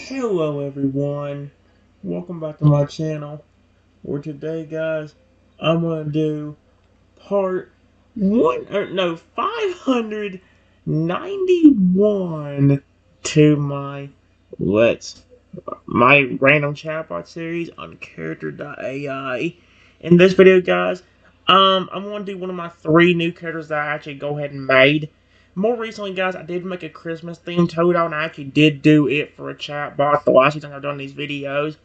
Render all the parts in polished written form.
Hello everyone, welcome back to my channel, where today guys, I'm going to do part 591 to my random chatbot series on Character.ai. In this video guys, I'm going to do one of my 3 new characters that I actually go ahead and made. More recently, guys, I did make a Christmas-themed Totodile, and I actually did do it for a chatbot the last few times I've done these videos.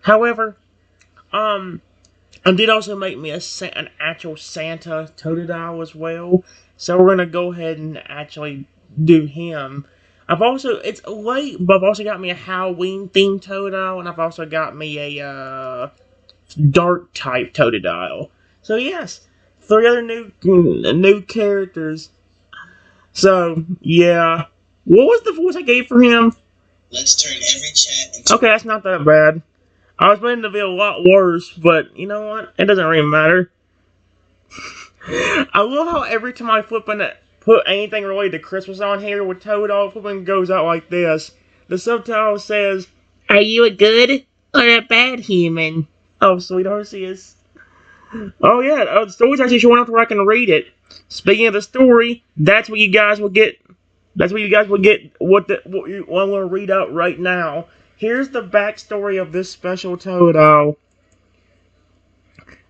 However, I did also make me an actual Santa Totodile as well, so we're gonna go ahead and actually do him. It's late, but I've also got me a Halloween-themed Totodile, and I've also got me a, dark-type Totodile. So yes, 3 other new characters. So, yeah. What was the voice I gave for him? Let's turn every chat into... Okay, that's not that bad. I was planning to be a lot worse, but you know what? It doesn't really matter. I love how every time I put anything related to Christmas on here with Toad flipping goes out like this. The subtitle says, "Are you a good or a bad human?" Oh, sweet Arceus. Oh yeah, the story's actually showing up where I can read it. Speaking of the story, that's what you guys will get. That's what you guys will get. What I'm going to read out right now. Here's the backstory of this special Totodile.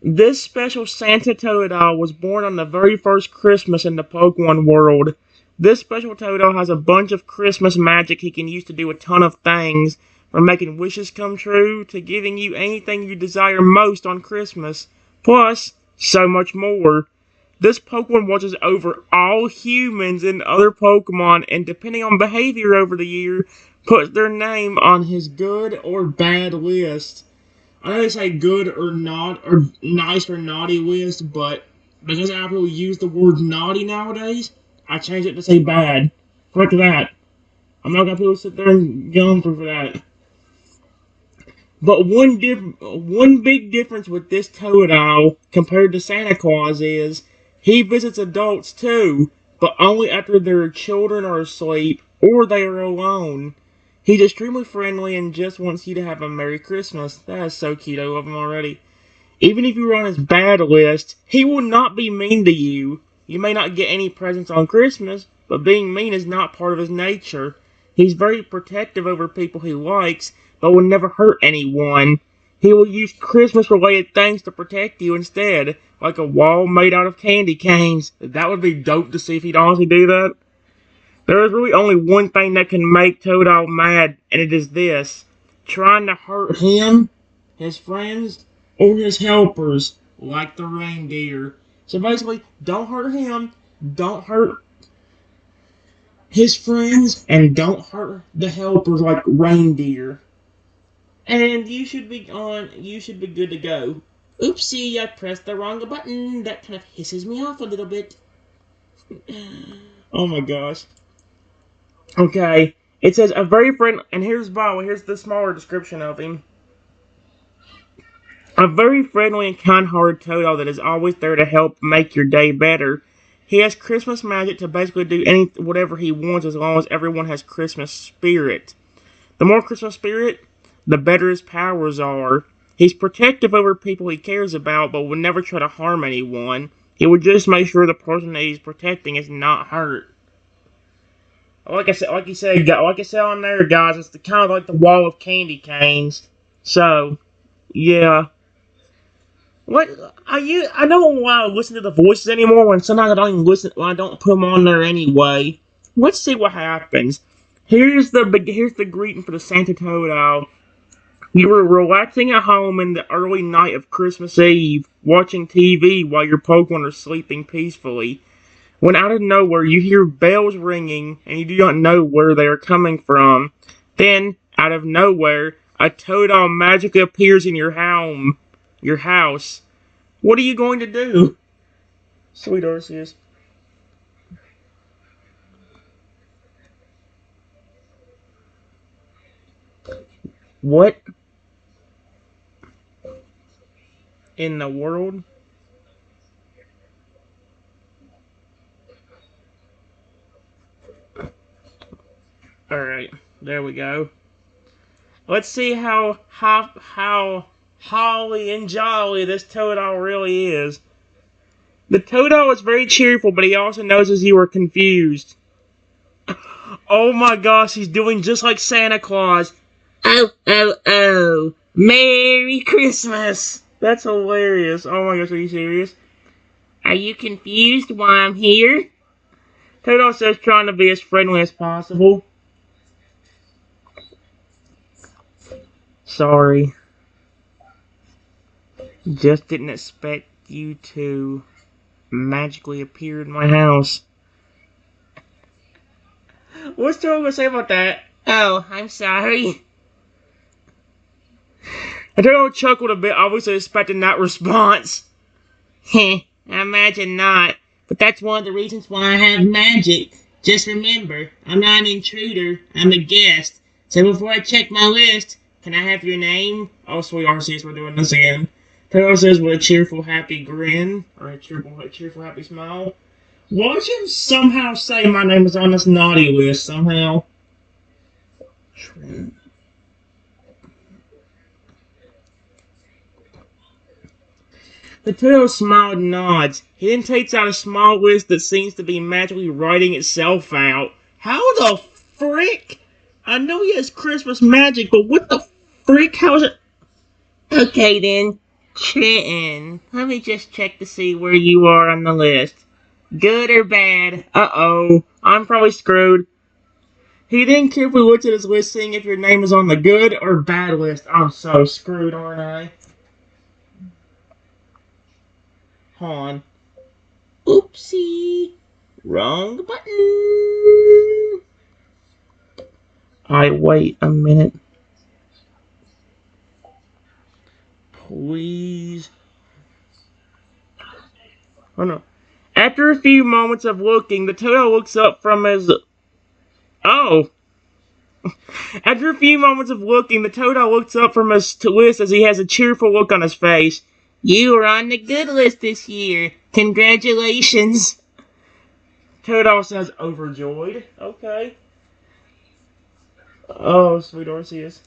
This special Santa Totodile was born on the very first Christmas in the Pokemon world. This special Totodile has a bunch of Christmas magic he can use to do a ton of things, from making wishes come true to giving you anything you desire most on Christmas, plus so much more. This Pokemon watches over all humans and other Pokemon, and depending on behavior over the year, puts their name on his good or bad list. I know they say good or not, or nice or naughty list, but because a lot of people use the word naughty nowadays, I changed it to say bad. Frick that. I'm not gonna people sit there and yell for that. But one big difference with this Totodile compared to Santa Claus is he visits adults too, but only after their children are asleep or they are alone. He's extremely friendly and just wants you to have a Merry Christmas. That is so cute. I love him already. Even if you're on his bad list, he will not be mean to you. You may not get any presents on Christmas, but being mean is not part of his nature. He's very protective over people he likes, but will never hurt anyone. He will use Christmas-related things to protect you instead, like a wall made out of candy canes. That would be dope to see if he'd honestly do that. There is really only one thing that can make Totodile mad, and it is this: trying to hurt him, his friends, or his helpers, like the reindeer. So basically, don't hurt him, don't hurt his friends, and don't hurt the helpers like reindeer. And you should be good to go. Oopsie, I pressed the wrong button. That kind of hisses me off a little bit. Oh my gosh. Okay, it says a very friend, and here's the smaller description of him. A very friendly and kind-hearted Totodile that is always there to help make your day better. He has Christmas magic to basically do whatever he wants as long as everyone has Christmas spirit. The more Christmas spirit, the better his powers are. He's protective over people he cares about, but will never try to harm anyone. He will just make sure the person that he's protecting is not hurt. Like I said on there, guys, it's kind of like the wall of candy canes. So, yeah. What I don't want to listen to the voices anymore. When sometimes I don't even listen. When I don't put them on there anyway. Let's see what happens. Here's the greeting for the Santa Totodile. You were relaxing at home in the early night of Christmas Eve, watching TV while your Pokemon are sleeping peacefully. When out of nowhere you hear bells ringing and you do not know where they are coming from. Then, out of nowhere, a Totodile magically appears in your house. What are you going to do? Sweet Arceus. What in the world? Alright, there we go. Let's see how holly and jolly this Totodile really is. The Totodile is very cheerful, but he also notices you are confused. Oh my gosh, he's doing just like Santa Claus. Oh, oh, oh. Merry Christmas! That's hilarious. Oh my gosh, are you serious? Are you confused why I'm here? Totodile says, trying to be as friendly as possible. Sorry. Just didn't expect you to magically appear in my house. What's Totodile gonna say about that? Oh, I'm sorry. And Totodile chuckled a bit, obviously expecting that response. Heh, I imagine not. But that's one of the reasons why I have magic. Just remember, I'm not an intruder, I'm a guest. So before I check my list, can I have your name? Oh, sweet Arceus, we're doing this again. Totodile says with a cheerful, happy grin, or a cheerful, happy smile. Watch him somehow say my name is on this naughty list, somehow. The Totodile smiled and nods. He then takes out a small list that seems to be magically writing itself out. How the frick? I know he has Christmas magic, but what the frick? How is it? Okay then, Trenton. Let me just check to see where you are on the list. Good or bad? Uh-oh. I'm probably screwed. He then carefully looks at his list, seeing if your name is on the good or bad list. I'm so screwed, aren't I? Hold on. Oopsie. Wrong button. Alright, wait a minute. Please. Oh no. After a few moments of looking, the Totodile looks up from his... Oh! After a few moments of looking, the Totodile looks up from his list as he has a cheerful look on his face. You are on the good list this year. Congratulations. Totodile says, overjoyed. Okay. Oh, sweet Arceus.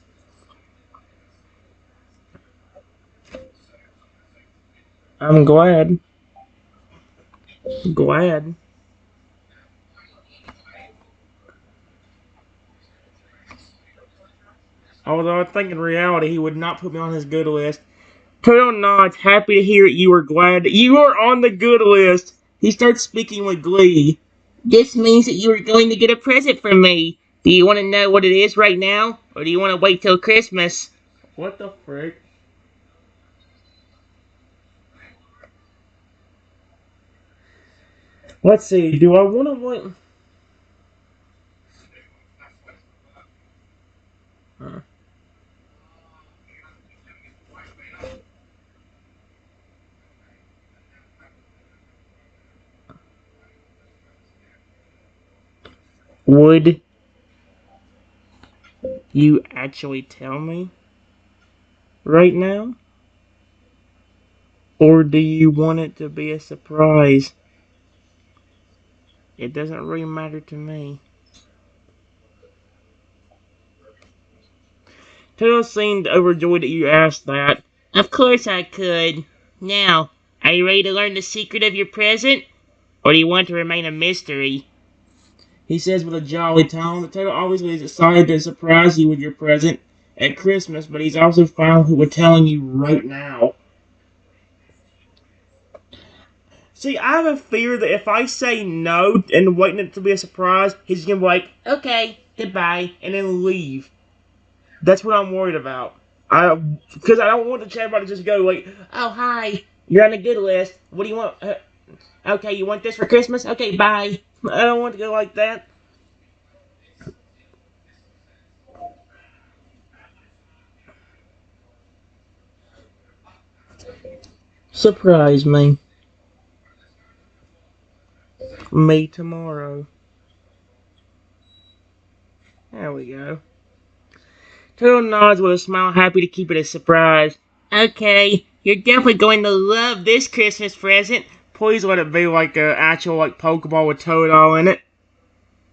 I'm glad. Glad. Although I think in reality he would not put me on his good list. Totodile nods, happy to hear it. You are glad. You are on the good list. He starts speaking with glee. This means that you are going to get a present from me. Do you want to know what it is right now? Or do you want to wait till Christmas? What the frick? Let's see, do I want to wait? Would you actually tell me right now? Or do you want it to be a surprise? It doesn't really matter to me. Totodile seemed overjoyed that you asked that. Of course I could. Now, are you ready to learn the secret of your present? Or do you want it to remain a mystery? He says with a jolly tone. The Totodile obviously is excited to surprise you with your present at Christmas, but he's also fine with telling you right now. See, I have a fear that if I say no and waiting it to be a surprise, he's gonna be like, okay, goodbye, and then leave. That's what I'm worried about. Because I don't want the chatbot to just go like, oh, hi, you're on the good list. What do you want? Okay, you want this for Christmas? Okay, bye. I don't want to go like that. Surprise me. Me tomorrow. There we go. Totodile nods with a smile, happy to keep it a surprise. Okay, you're definitely going to love this Christmas present. Please let it be like an actual Pokeball with Totodile in it.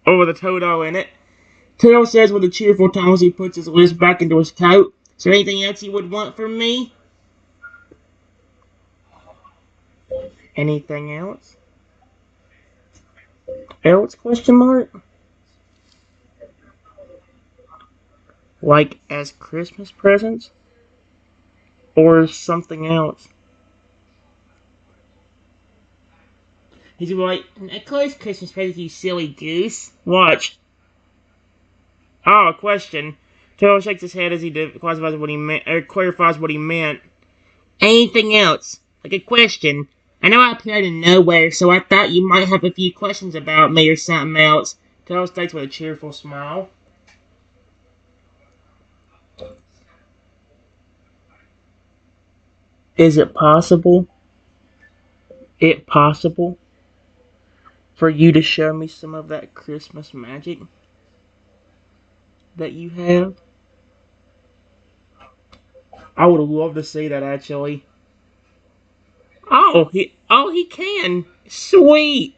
Or with a Totodile in it. Tail says with a cheerful tone as he puts his list back into his coat. Is there anything else you would want from me? Anything else? Else? Question mark? Like as Christmas presents? Or something else? He's like, of course Christmas presents, you silly goose. Watch. Oh, a question. Tail shakes his head as he clarifies what he meant. Anything else? Like a question. I know I appeared in nowhere, so I thought you might have a few questions about me or something else. Tail states with a cheerful smile. Is it possible? For you to show me some of that Christmas magic that you have? I would love to see that, actually. Oh, he can. Sweet.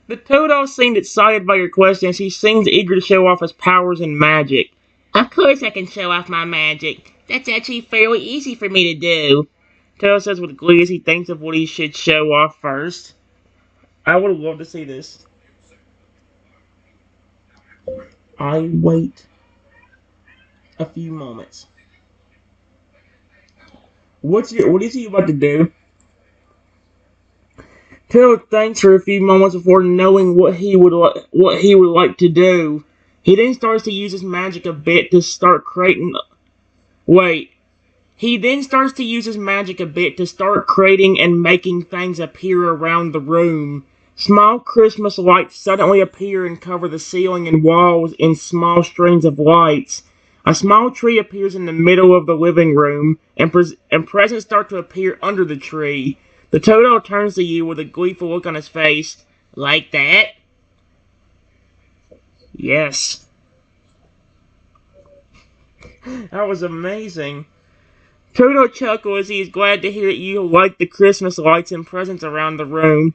The Totodile seemed excited by your question as he seems eager to show off his powers and magic. Of course I can show off my magic. That's actually fairly easy for me to do. Totodile says with glee as he thinks of what he should show off first. I would love to see this. I wait a few moments. What is he about to do? Tail thinks for a few moments before knowing what he would like to do. He then starts to use his magic a bit to start creating. Wait. He then starts to use his magic a bit to start creating and making things appear around the room. Small Christmas lights suddenly appear and cover the ceiling and walls in small strings of lights. A small tree appears in the middle of the living room, and presents start to appear under the tree. The Totodile turns to you with a gleeful look on his face. Like that? Yes. That was amazing. Totodile chuckles as he is glad to hear that you like the Christmas lights and presents around the room.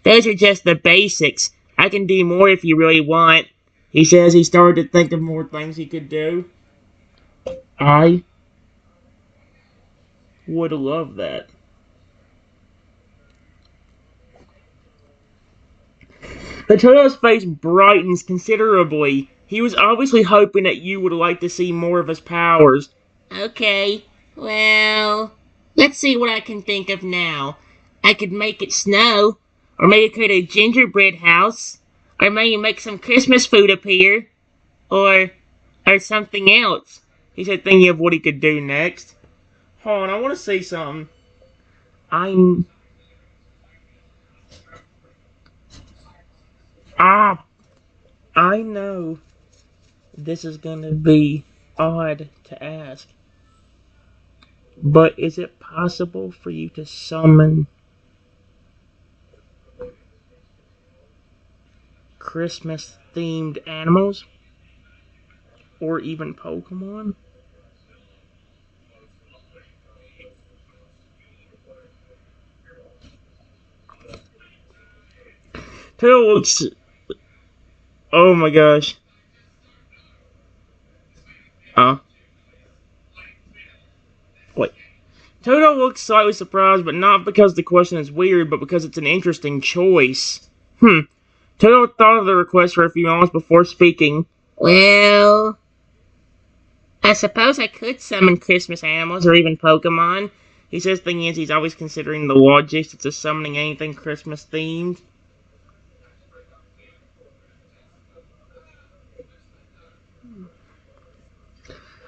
Those are just the basics. I can do more if you really want. He says he started to think of more things he could do. I would love that. The Totodile's face brightens considerably. He was obviously hoping that you would like to see more of his powers. Okay, well, let's see what I can think of now. I could make it snow, or maybe create a gingerbread house, or maybe make some Christmas food appear, or something else. He said, thinking of what he could do next. Hold on, I want to say something. I know this is gonna be odd to ask, but is it possible for you to summon Christmas-themed animals? Or even Pokemon? Tail looks... Oh my gosh. Wait. Toto looks slightly surprised, but not because the question is weird, but because it's an interesting choice. Toto thought of the request for a few moments before speaking. Well, I suppose I could summon Christmas animals or even Pokemon. He says the thing is he's always considering the logistics of summoning anything Christmas themed.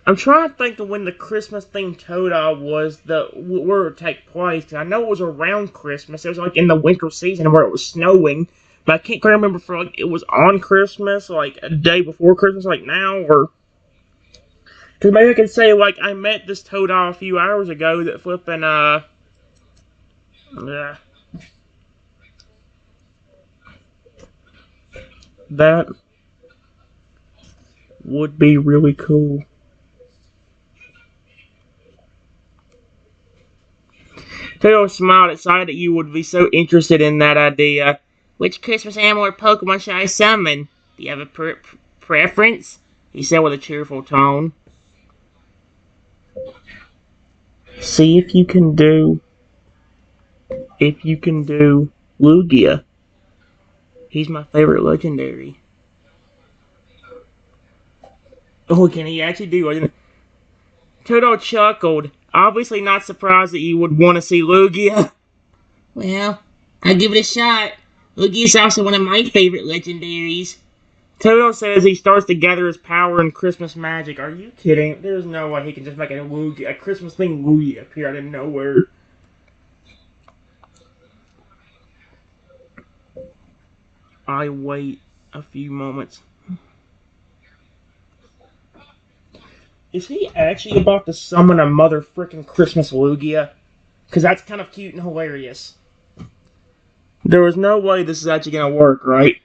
I'm trying to think of when the Christmas-themed Totodile was where it would take place. I know it was around Christmas. It was like in the winter season where it was snowing. But I can't quite remember if like, it was on Christmas, like a day before Christmas, like now, or... Because maybe I can say, like, I met this Totodile a few hours ago that flipping, that would be really cool. Taylor smiled, excited that you would be so interested in that idea. Which Christmas animal or Pokemon should I summon? Do you have a preference? He said with a cheerful tone. See if you can do Lugia. He's my favorite legendary. Oh, can he actually do it? Toto chuckled, obviously not surprised that you would want to see Lugia. Well, I'll give it a shot. Lugia's also one of my favorite legendaries. Toto says he starts to gather his power in Christmas magic. Are you kidding? There's no way he can just make a Christmas thing Lugia appear out of nowhere. I wait a few moments. Is he actually about to summon a mother frickin' Christmas Lugia? Because that's kind of cute and hilarious. There was no way this is actually going to work, right?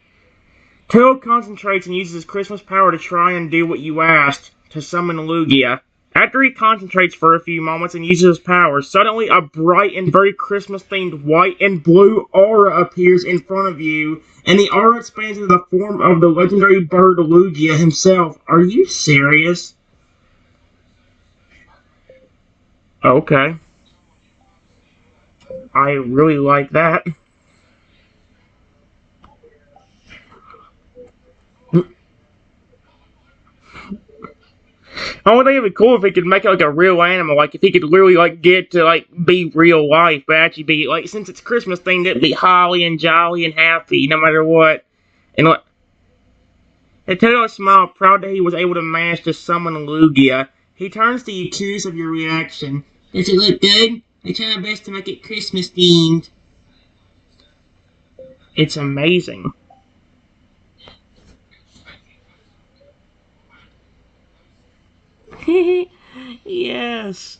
Tail concentrates and uses his Christmas power to try and do what you asked, to summon Lugia. After he concentrates for a few moments and uses his power, suddenly a bright and very Christmas-themed white and blue aura appears in front of you, and the aura expands into the form of the legendary bird Lugia himself. Are you serious? Okay. I really like that. I would think it'd be cool if he could make it like a real animal, like if he could literally like get to like be real life, but actually be like since it's Christmas thing, it'd be holly and jolly and happy no matter what. And what? Nintendo smiled, proud that he was able to manage to summon Lugia. He turns to you, curious of your reaction. Does it look good? I try my best to make it Christmas themed. It's amazing. Yes.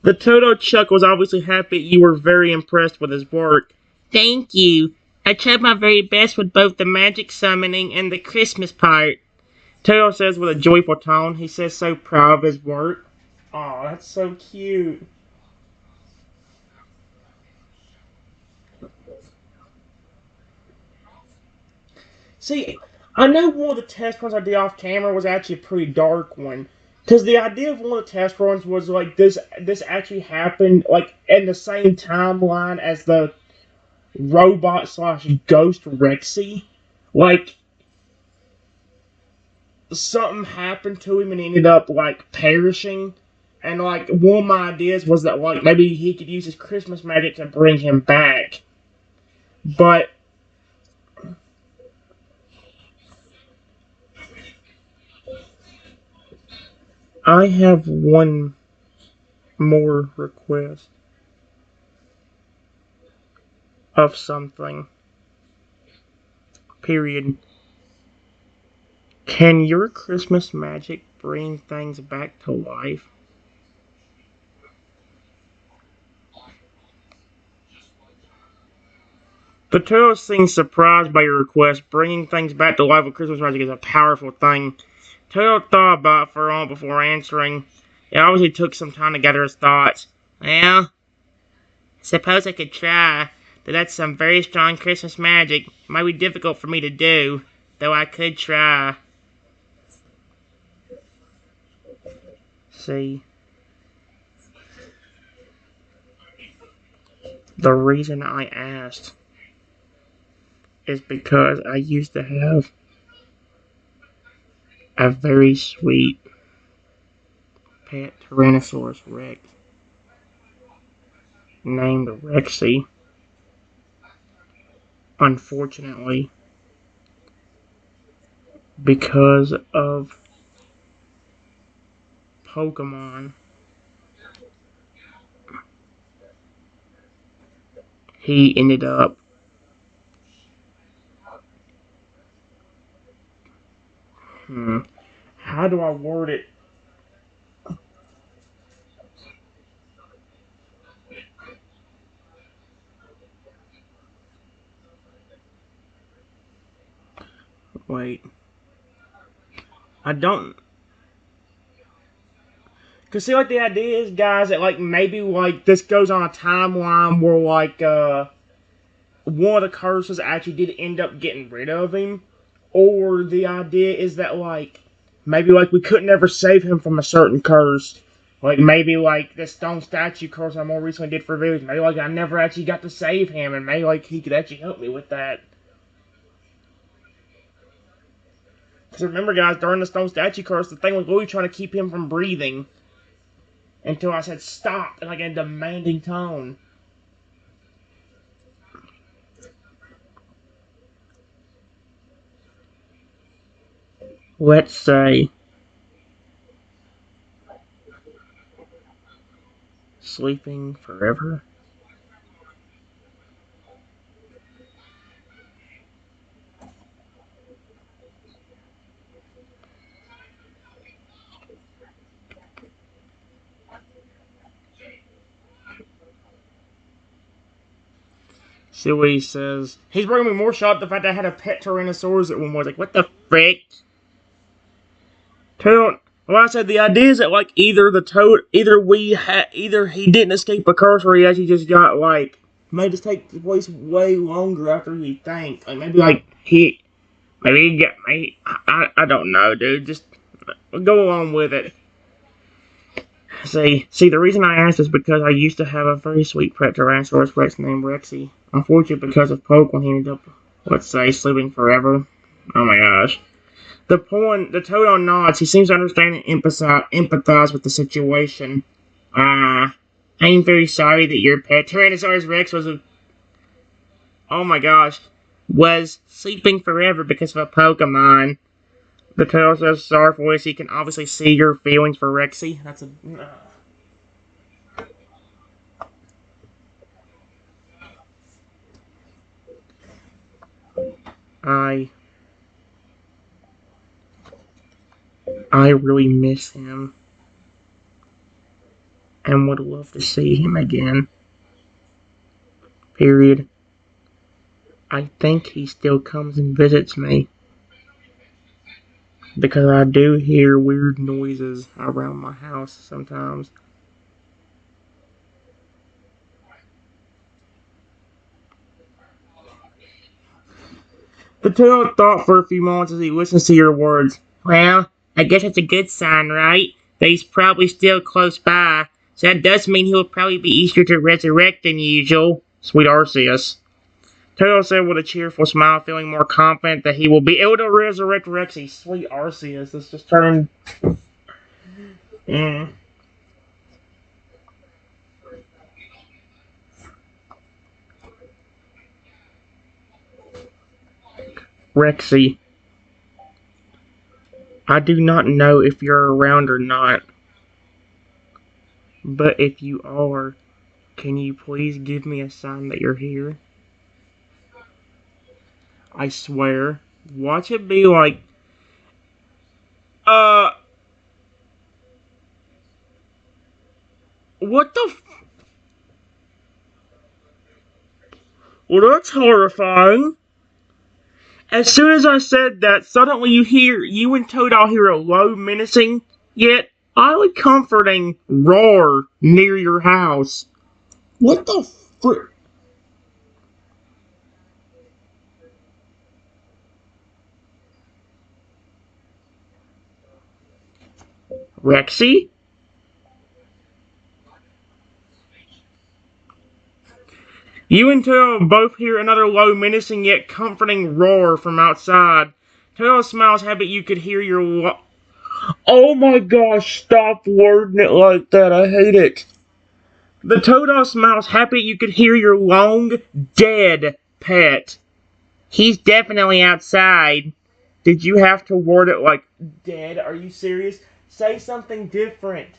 The Toto Chuck was obviously happy you were very impressed with his work. Thank you. I tried my very best with both the magic summoning and the Christmas part. Toto says with a joyful tone. He says so proud of his work. Aw, that's so cute. See, I know one of the test runs I did off camera was actually a pretty dark one. Because the idea of one of the test runs was like this actually happened like in the same timeline as the robot slash ghost Rexy. Like something happened to him and he ended up like perishing. And like one of my ideas was that like maybe he could use his Christmas magic to bring him back. But I have one more request of something. Period. Can your Christmas magic bring things back to life? The Turtle seems surprised by your request. Bringing things back to life with Christmas magic is a powerful thing. Turtle thought about it for a moment before answering. It obviously took some time to gather his thoughts. Well, suppose I could try. But that's some very strong Christmas magic. It might be difficult for me to do, though I could try. See, the reason I asked is because I used to have a very sweet pet Tyrannosaurus Rex named Rexy. Unfortunately, because of Pokemon, he ended up how do I word it? Wait. I don't. Cause see, like the idea is, guys, that like maybe like this goes on a timeline where like one of the curses actually did end up getting rid of him, Or the idea is that, like, maybe, like, we couldn't ever save him from a certain curse. Like, maybe, like, the stone statue curse I more recently did for Village. Maybe, like, I never actually got to save him, and maybe, like, he could actually help me with that. Because remember, guys, during the stone statue curse, the thing was really trying to keep him from breathing. Until I said stop in, like, a demanding tone. Let's say sleeping forever. See what he says. He's bringing me more shot the fact that I had a pet Tyrannosaurus at one point. Like, what the frick? Well, I said the idea is that, like, either either he didn't escape a curse, or he actually just got, like, made us take the place way longer after we think. Like, maybe he got me. I don't know, dude. Just go along with it. See, the reason I asked is because I used to have a very sweet pet Tyrannosaurus Rex named Rexy. Unfortunately, because of Poke, when he ended up, let's say, sleeping forever. Oh my gosh. The Totodile nods. He seems to understand and empathize with the situation. I'm very sorry that your pet Tyrannosaurus Rex oh my gosh, was sleeping forever because of a Pokemon. The Totodile says sorry for this. He can obviously see your feelings for Rexy. I I really miss him and would love to see him again. Period. I think he still comes and visits me because I do hear weird noises around my house sometimes. The tailor thought for a few moments as he listens to your words. Well, I guess that's a good sign, right? That he's probably still close by. So that does mean he'll probably be easier to resurrect than usual. Sweet Arceus. Taylor said with a cheerful smile, feeling more confident that he will be able to resurrect Rexy. Sweet Arceus. This just turned... Rexy. I do not know if you're around or not. But if you are, can you please give me a sign that you're here? I swear. Watch it be like, uh, what the well, that's horrifying. As soon as I said that, suddenly you and Totodile hear a low, menacing, yet oddly comforting roar near your house. What the frick? Rexy? You and Totodile both hear another low, menacing yet comforting roar from outside. Totodile smiles happy you could hear your oh my gosh, stop wording it like that. I hate it. The Totodile smiles happy you could hear your long dead pet. He's definitely outside. Did you have to word it like dead? Are you serious? Say something different.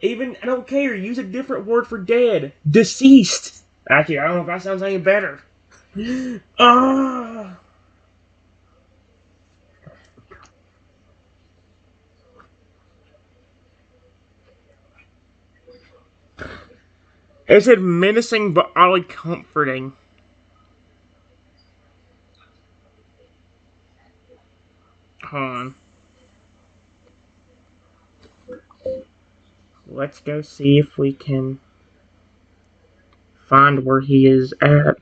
Even, I don't care, use a different word for dead. Deceased. Actually, I don't know if that sounds any better. Ah. Is it menacing but oddly comforting? Hold on. Let's go see if we can find where he is at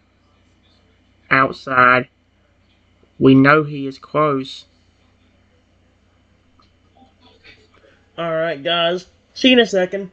outside. We know he is close. Alright, guys. See you in a second.